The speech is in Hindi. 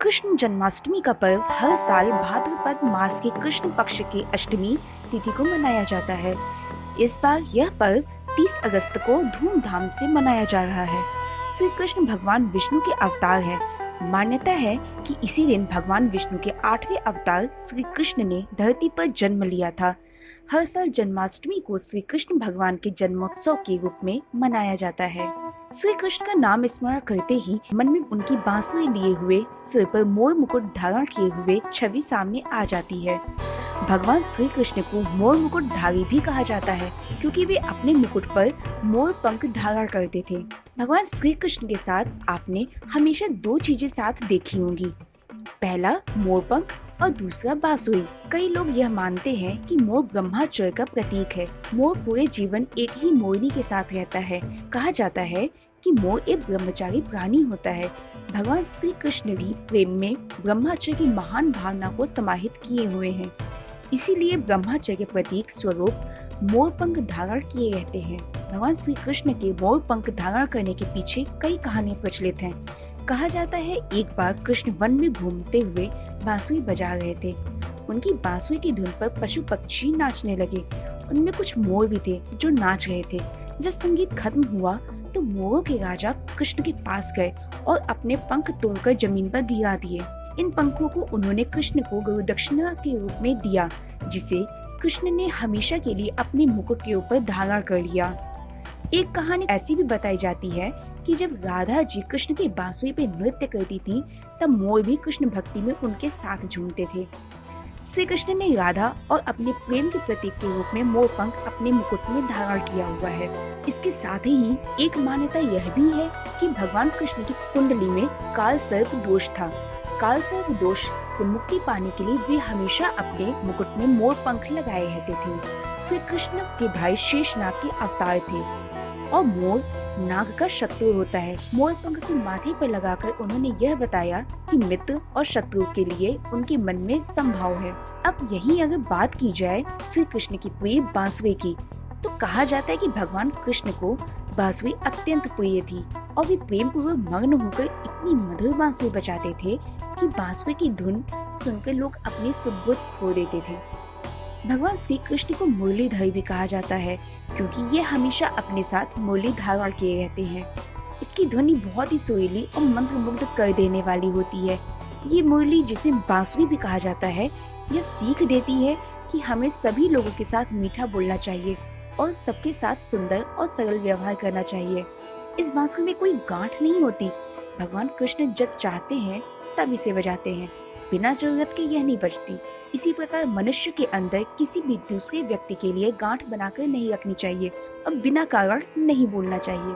कृष्ण जन्माष्टमी का पर्व हर साल भाद्रपद मास के कृष्ण पक्ष के अष्टमी तिथि को मनाया जाता है। इस बार यह पर्व 30 अगस्त को धूमधाम से मनाया जा रहा है। श्री कृष्ण भगवान विष्णु के अवतार हैं। मान्यता है कि इसी दिन भगवान विष्णु के 8वें अवतार श्री कृष्ण ने धरती पर जन्म लिया था। हर साल जन्माष्टमी को श्री कृष्ण भगवान के जन्मोत्सव के रूप में मनाया जाता है। श्री कृष्ण का नाम स्मरण करते ही मन में उनकी बांसुरी लिए हुए, सिर पर मोर मुकुट धारण किए हुए छवि सामने आ जाती है। भगवान श्री कृष्ण को मोर मुकुट धारी भी कहा जाता है, क्योंकि वे अपने मुकुट पर मोर पंख धारण करते थे। भगवान श्री कृष्ण के साथ आपने हमेशा दो चीजें साथ देखी होंगी, पहला मोर पंख और दूसरा बांसुरी। कई लोग यह मानते हैं कि मोर ब्रह्मचर्य का प्रतीक है। मोर पूरे जीवन एक ही मोरनी के साथ रहता है। कहा जाता है कि मोर एक ब्रह्मचारी प्राणी होता है। भगवान श्री कृष्ण भी प्रेम में ब्रह्मचर्य की महान भावना को समाहित किए हुए हैं। इसीलिए ब्रह्मचर्य के प्रतीक स्वरूप मोर पंख धारण किए रहते हैं। भगवान श्री कृष्ण के मोर पंख धारण करने के पीछे कई कहानियां प्रचलित हैं। कहा जाता है एक बार कृष्ण वन में घूमते हुए बांसुरी बजा रहे थे। उनकी बांसुरी की धुन पर पशु पक्षी नाचने लगे। उनमें कुछ मोर भी थे जो नाच रहे थे। जब संगीत खत्म हुआ तो मोरों के राजा कृष्ण के पास गए और अपने पंख तोड़कर जमीन पर गिरा दिए। इन पंखों को उन्होंने कृष्ण को गुरु दक्षिणा के रूप में दिया, जिसे कृष्ण ने हमेशा के लिए अपने मुकुट के ऊपर धारण कर लिया। एक कहानी ऐसी भी बताई जाती है कि जब राधा जी कृष्ण की बांसुरी पे नृत्य करती थी, तब मोर भी कृष्ण भक्ति में उनके साथ झूमते थे। श्री कृष्ण ने राधा और अपने प्रेम के प्रतीक के रूप में मोर पंख अपने मुकुट में धारण किया हुआ है। इसके साथ ही एक मान्यता यह भी है कि भगवान कृष्ण की कुंडली में काल सर्प दोष था। काल सर्प दोष से मुक्ति पाने के लिए वे हमेशा अपने मुकुट में मोर पंख लगाए रहते थे। श्री कृष्ण के भाई शेषनाग के अवतार थे और मोर नाग का शत्रु होता है। मोर पंख को माथे पर लगाकर उन्होंने यह बताया कि मित्र और शत्रु के लिए उनके मन में संभाव है। अब यही अगर बात की जाए श्री कृष्ण की प्रिय बांसुरी की, तो कहा जाता है कि भगवान कृष्ण को बांसुरी अत्यंत प्रिय थी और वे प्रेम पूर्वक मग्न होकर इतनी मधुर बांसुरी बजाते थे कि बांसुरी की धुन सुनकर लोग अपनी सुध-बुध खो देते थे। भगवान श्री कृष्ण को मुरलीधर भी कहा जाता है, क्योंकि ये हमेशा अपने साथ मुरली धारण किए रहते हैं। इसकी ध्वनि बहुत ही सुरीली और मंत्रमुग्ध कर देने वाली होती है। ये मुरली, जिसे बांसुरी भी कहा जाता है, यह सीख देती है कि हमें सभी लोगों के साथ मीठा बोलना चाहिए और सबके साथ सुंदर और सरल व्यवहार करना चाहिए। इस बांसुरी में कोई गांठ नहीं होती। भगवान कृष्ण जब चाहते हैं तब इसे बजाते हैं, बिना जरूरत के यह नहीं बजती। इसी प्रकार मनुष्य के अंदर किसी भी दूसरे व्यक्ति के लिए गांठ बनाकर नहीं रखनी चाहिए और बिना कारण नहीं बोलना चाहिए।